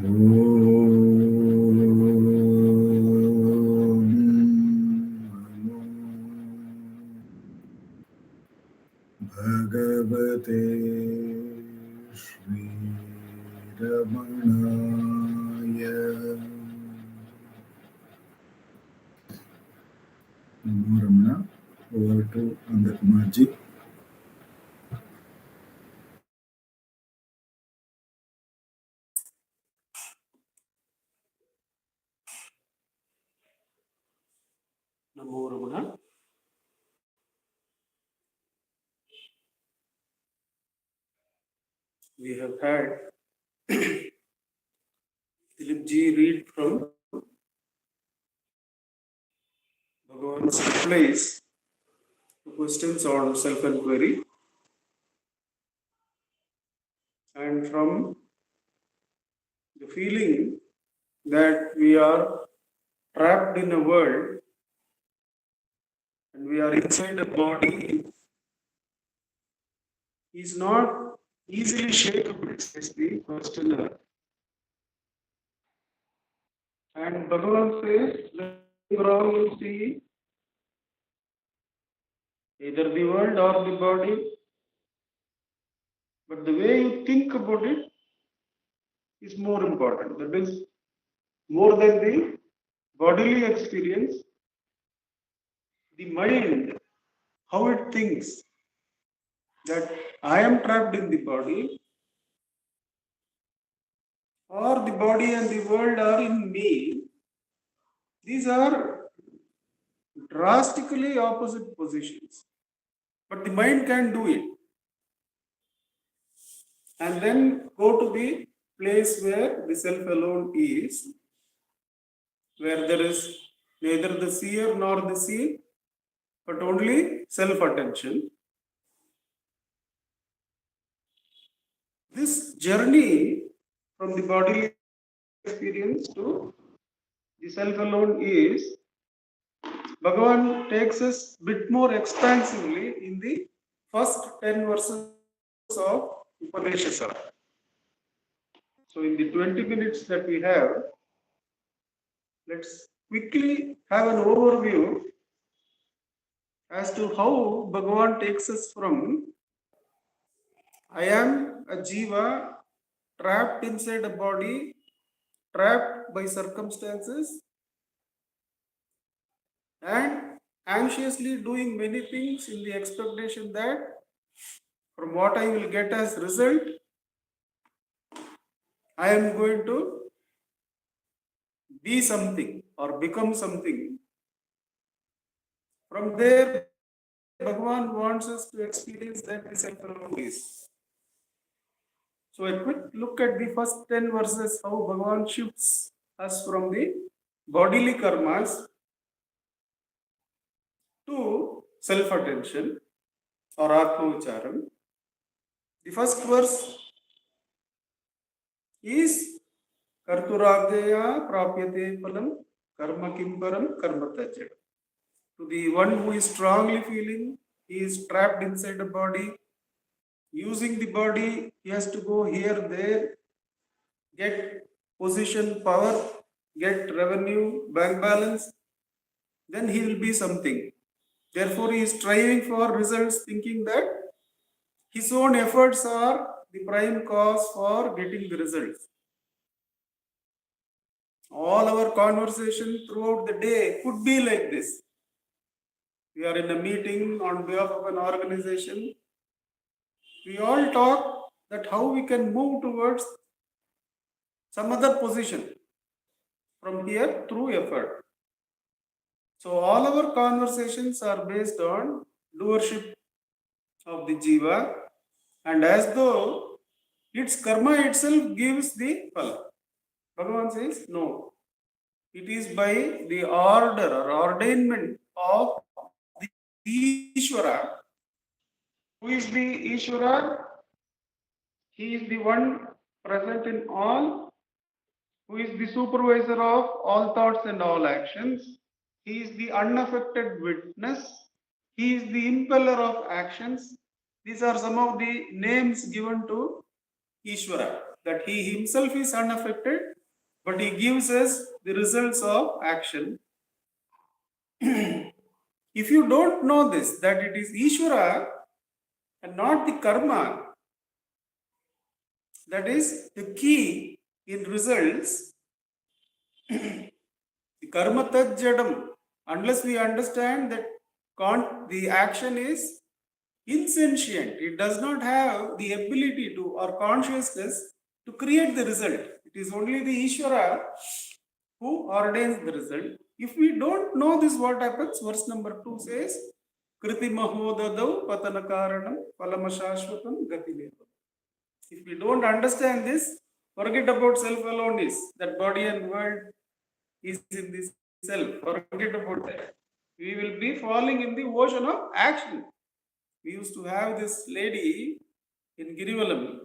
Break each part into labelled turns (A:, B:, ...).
A: Bhagavate Shri Ramanaya. Namo Ramana. Over to Nandakumarji.
B: Namo Ramana. We have had Dileep ji read from Bhagavan's replies to questions on self-enquiry, and from the feeling that we are trapped in a world and we are inside a body is not easily shakeable, says the questioner. And Bhagavan says, nothing wrong you see either the world or the body, but the way you think about it is more important. That is, more than the bodily experience, the mind, how it thinks that I am trapped in the body, or the body and the world are in me. These are drastically opposite positions, but the mind can do it and then go to the place where the self alone is, where there is neither the seer nor the seen, but only self attention. This journey from the bodily experience to the self alone is, Bhagavan takes us a bit more expansively in the first 10 verses of Upanishad. So in the 20 minutes that we have, let's quickly have an overview as to how Bhagavan takes us from I am a jiva trapped inside a body, trapped by circumstances, and anxiously doing many things in the expectation that from what I will get as result, I am going to be something or become something. From there, Bhagavan wants us to experience that the self alone is. So a quick look at the first 10 verses, how Bhagavan shifts us from the bodily karmas to self-attention or Atma-vicharam. The first verse is Karturagdaya prapyate phalam karma kimbaram karma tajya. To the one who is strongly feeling he is trapped inside a body, using the body, he has to go here, there, get position, power, get revenue, bank balance, then he will be something. Therefore, he is striving for results, thinking that his own efforts are the prime cause for getting the results. All our conversation throughout the day could be like this. We are in a meeting on behalf of an organization. We all talk that how we can move towards some other position from here through effort. So all our conversations are based on doership of the jiva, and as though its karma itself gives the phala. Bhagavan says, no. It is by the order or ordainment of the Ishvara. Who is the Ishvara? He is the one present in all, who is the supervisor of all thoughts and all actions. He is the unaffected witness. He is the impeller of actions. These are some of the names given to Ishvara, that he himself is unaffected but he gives us the results of action. If you don't know this, that it is Ishvara and not the karma, that is the key in results. The karma tad jadam, unless we understand that the action is insentient, it does not have the ability to or consciousness to create the result. It is only the Ishvara who ordains the result. If we don't know this, what happens? Verse number 2 says, Kriti mahodadau patana karanam palamashashvatam gati. If we don't understand this, forget about self aloneness, that body and world is in this self. Forget about that. We will be falling in the ocean of action. We used to have this lady in Girivalam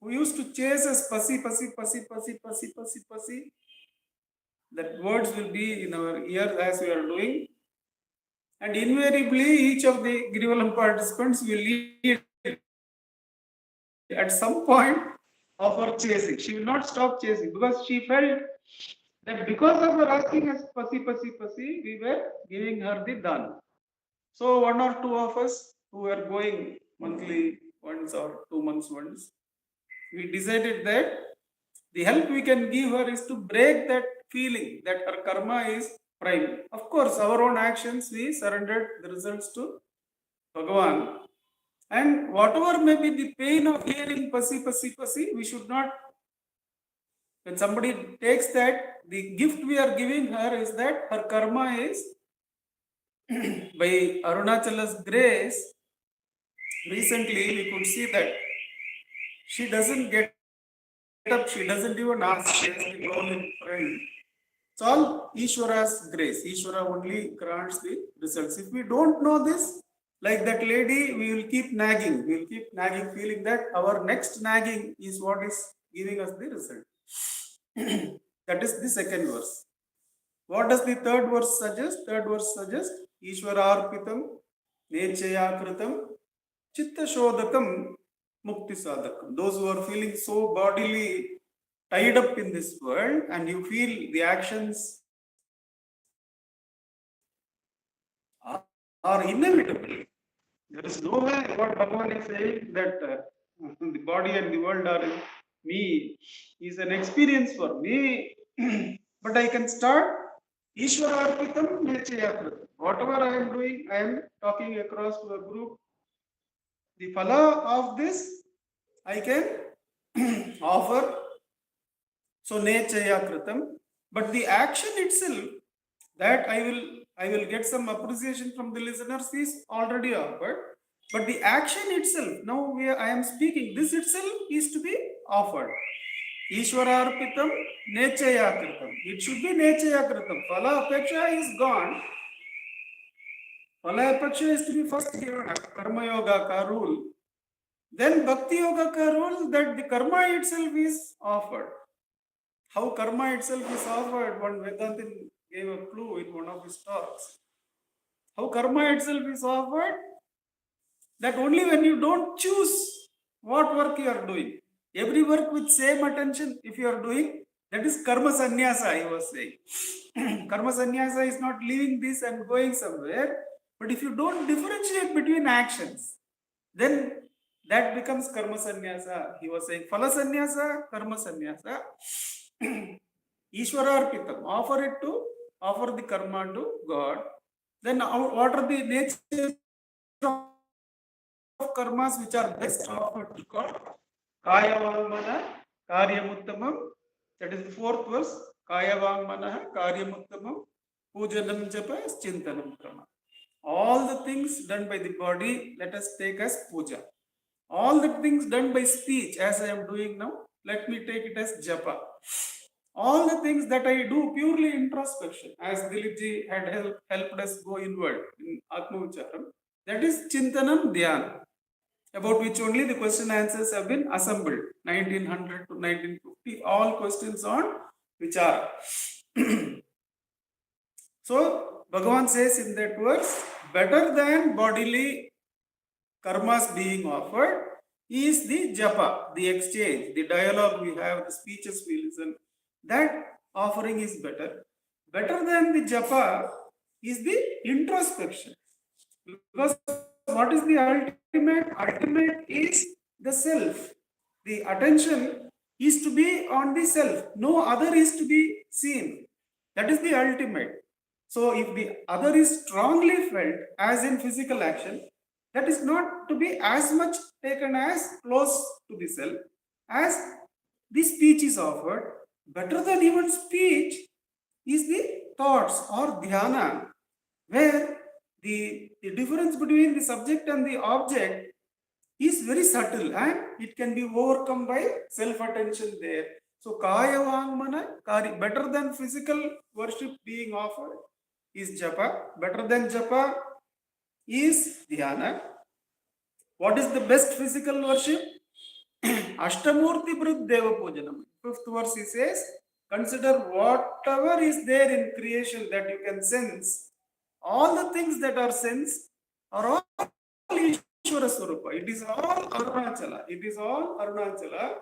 B: who used to chase us, pussy, pussy, pussy, pussy, pussy, pussy, pussy. That words will be in our ear as we are doing. And invariably, each of the Girivalam participants will lead at some point of her chasing. She will not stop chasing because she felt that because of her asking us pussy, pussy, pussy, we were giving her the dhan. So one or two of us who were going monthly once or 2 months once, we decided that the help we can give her is to break that feeling that her karma is prime. Of course, our own actions, we surrendered the results to Bhagavan. And whatever may be the pain of hearing pussy, pussy, pussy, we should not. When somebody takes that, the gift we are giving her is that her karma is, by Arunachala's grace, recently we could see that she doesn't get up, she doesn't even ask, she has the goal in front. It's all Ishvara's grace. Ishvara only grants the results. If we don't know this, like that lady, we will keep nagging. We will keep nagging, feeling that our next nagging is what is giving us the result. That is the second verse. What does the third verse suggest? Third verse suggests Ishwararpitam, Nechayakritam, Chitta Shodakam, Mukti Sadakam. Those who are feeling so bodily tied up in this world and you feel the actions are inevitable. There is no way what Bhagavan is saying that the body and the world are in me is an experience for me. But I can start Ishwararpitam Nechayakritam. Whatever I am doing, I am talking across to a group. The phala of this I can offer. So Nechayakritam. But the action itself that I will get some appreciation from the listeners is already offered. But the action itself, now I am speaking, this itself is to be offered. Ishwararpitam Nechayakritam. It should be Nechayakritam. Phala Apeksha is gone. Phala Apeksha is to be first given. Karma Yoga ka rule. Then Bhakti Yoga ka rule that the karma itself is offered. How karma itself is offered, one Vedantin gave a clue in one of his talks. How karma itself is offered, that only when you don't choose what work you are doing, every work with same attention if you are doing, that is karma sannyasa, he was saying. Karma sannyasa is not leaving this and going somewhere, but if you don't differentiate between actions, then that becomes karma sannyasa. He was saying phala sannyasa, karma sannyasa. Ishwararpitam, offer the karma to God. Then what are the nature of karmas which are best offered to God? Kaya Vangmana Karyamuttamam. That is the fourth verse. Kaya Vangmana Karyamuttamam. Pujanam Japa Chintanam Krama. All the things done by the body, let us take as puja. All the things done by speech, as I am doing now, let me take it as japa. All the things that I do purely introspection, as Dileep ji had helped us go inward in Atma Vicharam, that is Chintanam Dhyana, about which only the question answers have been assembled, 1900 to 1950, all questions on Vichara. So, Bhagavan says in that verse, better than bodily karmas being offered is the japa, the exchange, the dialogue we have, the speeches we listen, that offering is better. Better than the japa is the introspection. Because what is the ultimate? Ultimate is the self. The attention is to be on the self. No other is to be seen. That is the ultimate. So if the other is strongly felt, as in physical action, that is not to be as much taken as close to the self as the speech is offered. Better than even speech is the thoughts or dhyana, where the difference between the subject and the object is very subtle and it can be overcome by self-attention there. So kaya vangmana, better than physical worship being offered is japa. Better than japa is dhyana. What is the best physical worship? Ashtamurti Brud Deva Pujanam. Fifth verse he says, consider whatever is there in creation that you can sense. All the things that are sensed are all Ishvara Swarupa. It is all Arunachala. It is all Arunachala.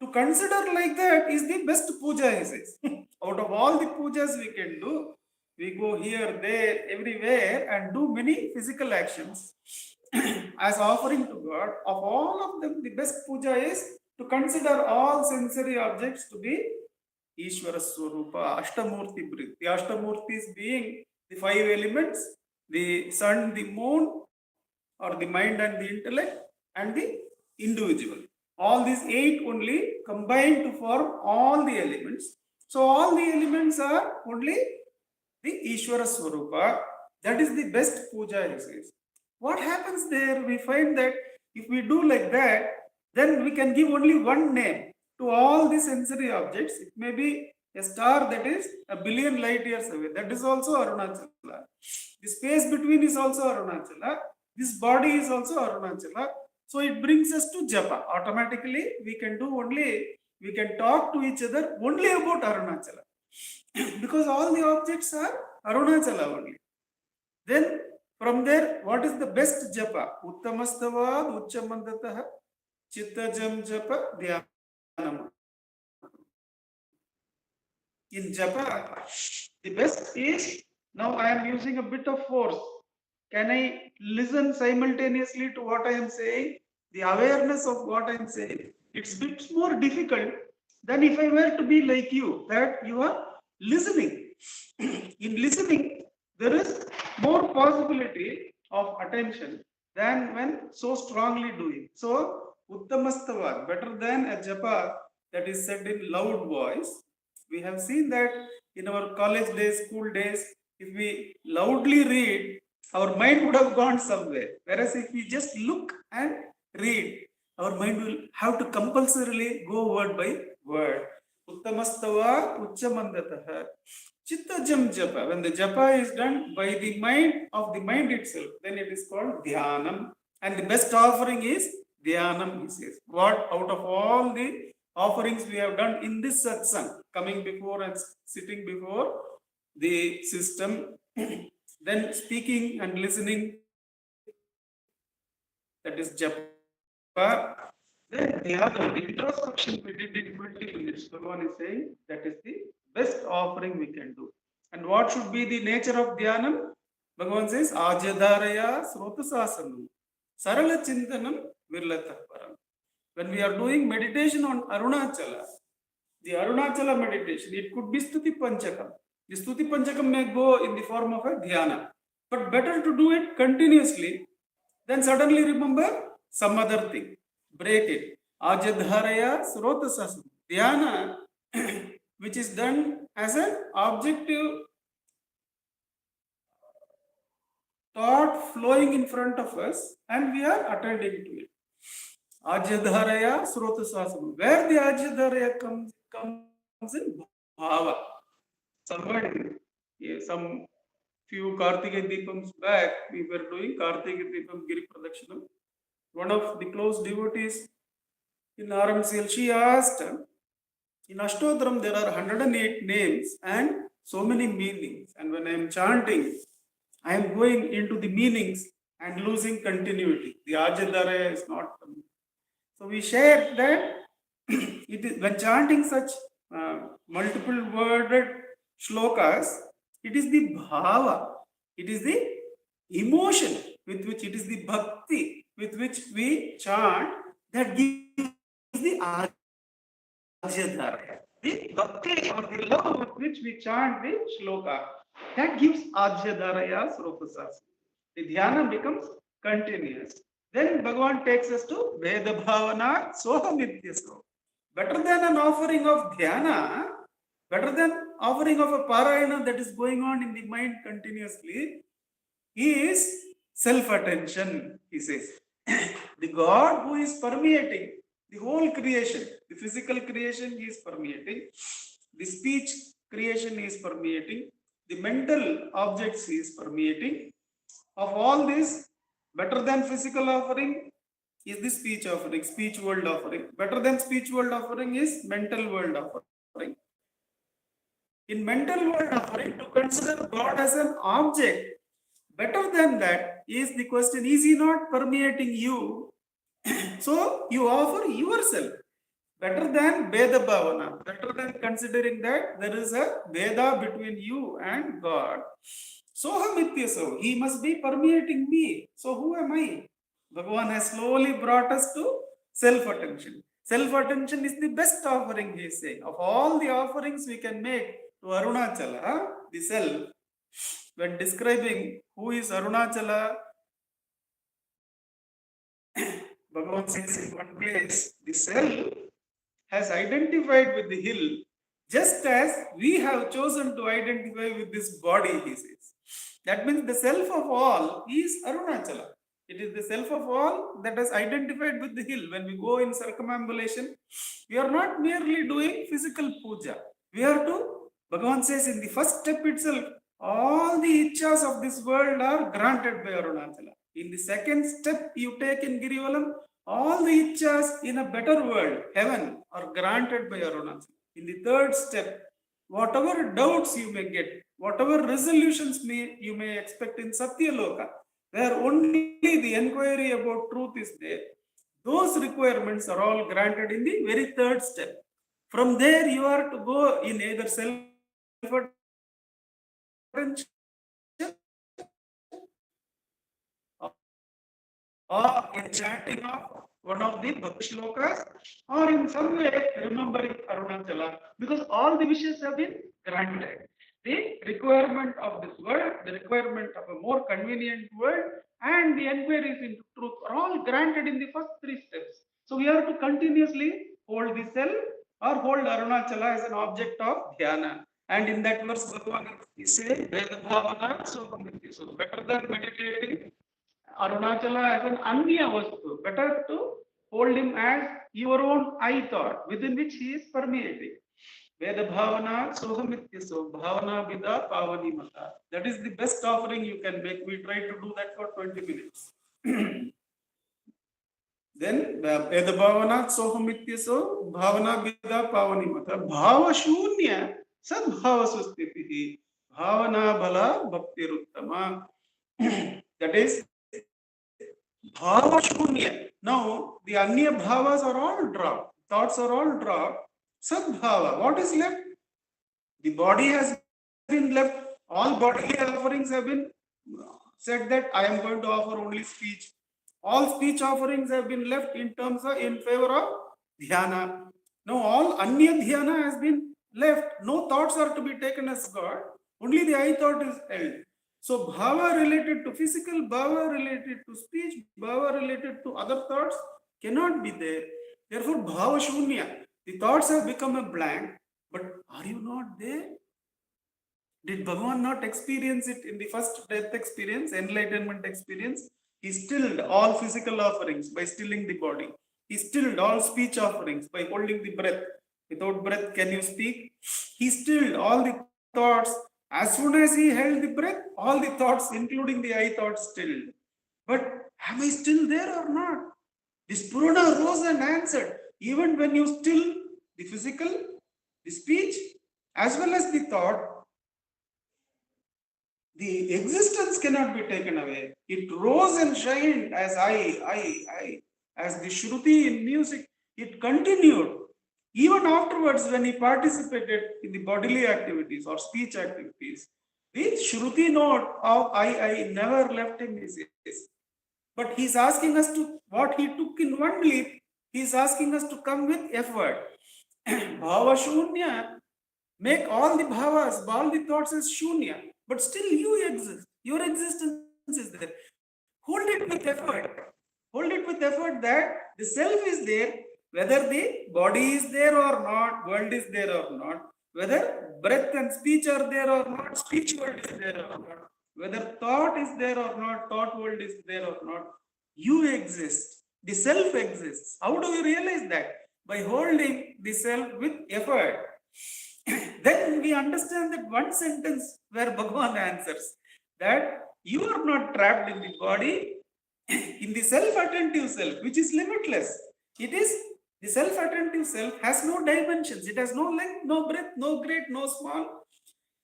B: To consider like that is the best puja, he says. Out of all the pujas we can do, we go here, there, everywhere and do many physical actions as offering to God. Of all of them, the best puja is to consider all sensory objects to be Ishvara Swarupa, Ashtamurti Brit. The Ashtamurtis being the five elements, the sun, the moon, or the mind and the intellect, and the individual. All these eight only combine to form all the elements. So all the elements are only the Ishvara Swarupa. That is the best puja, he says. What happens there? We find that if we do like that, then we can give only one name to all the sensory objects. It may be a star that is a billion light years away. That is also Arunachala. The space between is also Arunachala. This body is also Arunachala. So it brings us to japa. Automatically, we can talk to each other only about Arunachala. Because all the objects are Arunachala only. Then from there, what is the best japa? Uttamastavad Uchamandataha Chittajam Japa Dhyanam. In japa, the best is, now I am using a bit of force. Can I listen simultaneously to what I am saying? The awareness of what I am saying. It's a bit more difficult than if I were to be like you, that you are listening. In listening, there is more possibility of attention than when so strongly doing. So, Uttamastavad, better than a japa that is said in loud voice. We have seen that in our college days, school days, if we loudly read, our mind would have gone somewhere. Whereas if we just look and read, our mind will have to compulsorily go word by word. Uttamastava Uchamandataha. Chittajam japa. When the japa is done by the mind of the mind itself, then it is called dhyanam. And the best offering is dhyanam, he says. What out of all the offerings we have done in this satsang, coming before and sitting before the system, then speaking and listening, that is japa. Then the other, the introspection we did in 20 minutes. Bhagavan is saying that is the best offering we can do. And what should be the nature of dhyanam? Bhagavan says, Ajadharaya Srotasasanam, Sarala Chintanam Virlataparam. When we are doing meditation on Arunachala, the Arunachala meditation, it could be Stuti Panchakam. The Stuti Panchakam may go in the form of a dhyana. But better to do it continuously than suddenly remember some other thing. Break it. Ajadharaya Srotasasam. Dhyana, which is done as an objective thought flowing in front of us and we are attending to it. Ajadharaya Srotasasam. Where the Ajadharaya comes in Bhava. Some few Kartika Deepams back, we were doing Kartika Deepam Giri Pradakshinam. One of the close devotees in RMCL, she asked, in Ashtodram there are 108 names and so many meanings. And when I am chanting, I am going into the meanings and losing continuity. The Ajadharaya is not coming. So we shared that it is when chanting such multiple worded shlokas, it is the bhava, it is the emotion with which, it is the bhakti with which we chant that gives the ajyadharya. The bhakti or the love with which we chant the shloka, that gives ajyadharya srupasas. The dhyana becomes continuous. Then Bhagavan takes us to Veda Bhavana Sohamityaso. Better than an offering of dhyana, better than offering of a parayana that is going on in the mind continuously, is self-attention, he says. The God who is permeating the whole creation, the physical creation he is permeating, the speech creation he is permeating, the mental objects he is permeating. Of all this, better than physical offering is the speech offering, speech world offering. Better than speech world offering is mental world offering. In mental world offering, to consider God as an object, better than that is the question, is he not permeating you? So you offer yourself. Better than Veda Bhavana, better than considering that there is a Veda between you and God. Sohamityaso, he must be permeating me. So who am I? Bhagavan has slowly brought us to self-attention. Self-attention is the best offering, he is saying. Of all the offerings we can make to Arunachala, the self, when describing who is Arunachala, Bhagavan says in one place, the self has identified with the hill, just as we have chosen to identify with this body, he says. That means the self of all is Arunachala. It is the self of all that has identified with the hill. When we go in circumambulation, we are not merely doing physical puja. We are to, Bhagavan says in the first step itself, all the ichhas of this world are granted by Arunachala. In the second step you take in Girivalam, all the ichhas in a better world, heaven, are granted by Arunachala. In the third step, whatever doubts you may get, whatever resolutions you may expect in Satyaloka, where only the enquiry about truth is there, those requirements are all granted in the very third step. From there, you are to go in either self-attention or in chanting of one of the Bhakti shlokas, or in some way remembering Arunachala, because all the wishes have been granted. The requirement of this world, the requirement of a more convenient world, and the enquiries into truth are all granted in the first three steps. So we have to continuously hold the self or hold Arunachala as an object of dhyana. And in that verse, Bhagavan is saying, so better than meditating Arunachala as an Anya Vastu, better to hold him as your own I thought, within which he is permeating. Veda Bhavana Sohamityaso Bhavana Vida Pavani Mata. That is the best offering you can make. We try to do that for 20 minutes. Then Veda Bhavana Sohamityaso Bhavana Vida Pavani Mata. Bhava Shunya Sadbhava Sustitihi Bhavana Bala Bhakti Ruttama. That is Bhava Shunya. Now, the Anya Bhavas are all dropped. Thoughts are all dropped. Sadbhava. What is left? The body has been left. All bodily offerings have been said that I am going to offer only speech. All speech offerings have been left in favor of dhyana. Now, all Anya dhyana has been left. No thoughts are to be taken as God. Only the I thought is held. So bhava related to physical, bhava related to speech, bhava related to other thoughts cannot be there. Therefore, bhava shunya. The thoughts have become a blank, but are you not there? Did Bhagavan not experience it in the first death experience, enlightenment experience? He stilled all physical offerings by stilling the body. He stilled all speech offerings by holding the breath. Without breath, can you speak? He stilled all the thoughts. As soon as he held the breath, all the thoughts, including the I thoughts, stilled. But am I still there or not? This Purana rose and answered. Even when you still the physical, the speech, as well as the thought, the existence cannot be taken away. It rose and shined as I. As the Shruti in music, it continued. Even afterwards, when he participated in the bodily activities or speech activities, the Shruti note of I never left in his ears. But he's asking us to, what he took in one leap, he's asking us to come with effort. Bhava Shunya, make all the bhavas, all the thoughts as Shunya, but still you exist. Your existence is there. Hold it with effort. Hold it with effort that the self is there, whether the body is there or not, world is there or not, whether breath and speech are there or not, speech world is there or not, whether thought is there or not, thought world is there or not, you exist. The self exists. How do you realize that? By holding the self with effort. Then we understand that one sentence where Bhagavan answers that you are not trapped in the body, in the self-attentive self, which is limitless. It is the self-attentive self has no dimensions. It has no length, no breadth, no great, no small.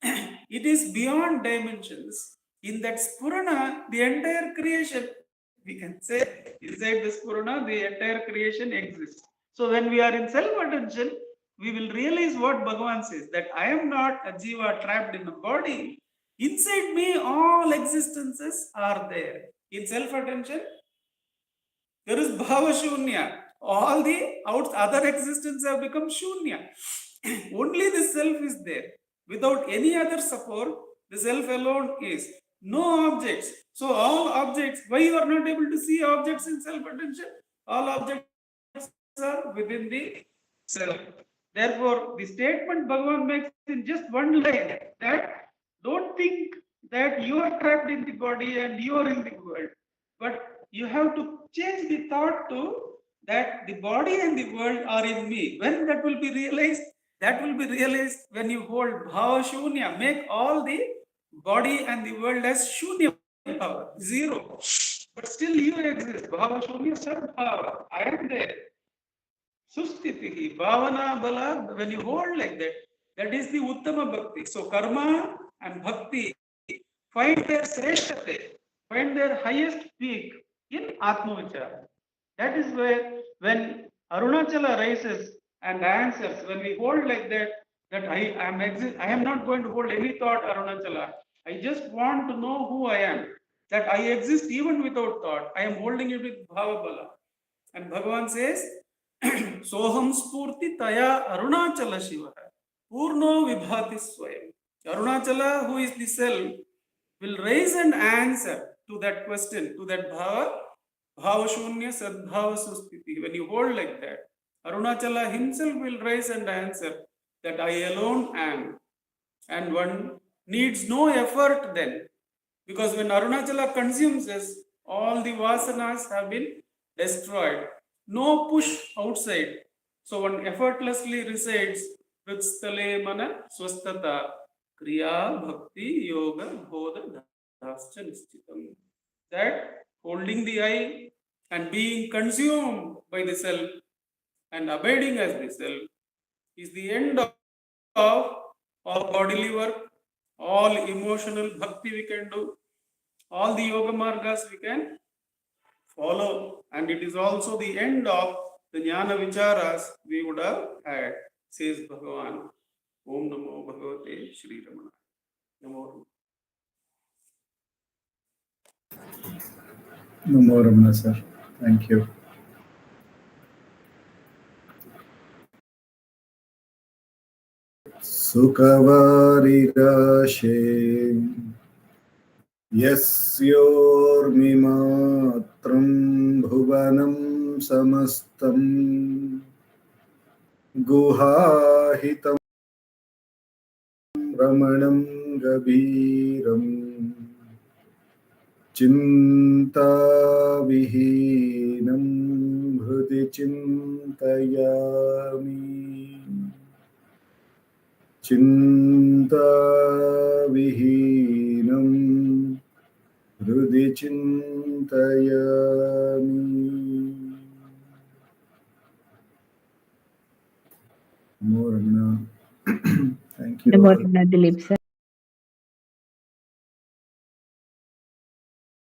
B: It is beyond dimensions. In that Spurana, the entire creation, we can say, inside the Spurana, the entire creation exists. So when we are in self-attention, we will realize what Bhagavan says, that I am not a jiva trapped in a body. Inside me, all existences are there. In self-attention, there is bhava shunya. All the other existences have become shunya. Only the self is there. Without any other support, the self alone is. No objects. So all objects, why you are not able to see objects in self-attention? All objects are within the self. Therefore, the statement Bhagavan makes in just one line, that don't think that you are trapped in the body and you are in the world. But you have to change the thought to that the body and the world are in me. When that will be realized? That will be realized when you hold bhava shunya. Make all the body and the world as shunya power, zero. But still you exist. Bhava shunya sadbhava. I am there. Sustitihi, bhavana bala, when you hold like that, that is the uttama bhakti. So karma and bhakti find their sreshtate, find their highest peak in Atmavichara. That is where when Arunachala rises and answers, when we hold like that, that I am not going to hold any thought, Arunachala. I just want to know who I am. That I exist even without thought. I am holding it with bhava bala. And Bhagavan says, Soham Spurti Taya Arunachala Shiva Purno Vibhati Swayam. Arunachala, who is the self, will raise and answer to that question, to that bhava, bhava shunya sadbhava sustiti. When you hold like that, Arunachala himself will raise and answer that I alone am. And one needs no effort then. Because when Arunachala consumes us, all the vasanas have been destroyed. No push outside. So one effortlessly resides with stale mana swastata kriya bhakti yoga bodha dascha nishchitam. That holding the eye and being consumed by the self and abiding as the self is the end of all bodily work, all emotional bhakti we can do, all the yoga margas we can follow, and it is also the end of the jnana vicharas we would have had, says Bhagavan. Om Namo Bhagavate Shri Ramana. Namo
A: Namo Ramana, sir. Thank you. Sukhavarigāshe yasyormimatram bhuvanam samastam guhahitam ramanam gabhiram Chintavihinam hrudi chintayami Chintavihinam hrudi chintayami Namo Ramana. Thank you
C: Namo
A: all.
C: Ramana, Dileep sir.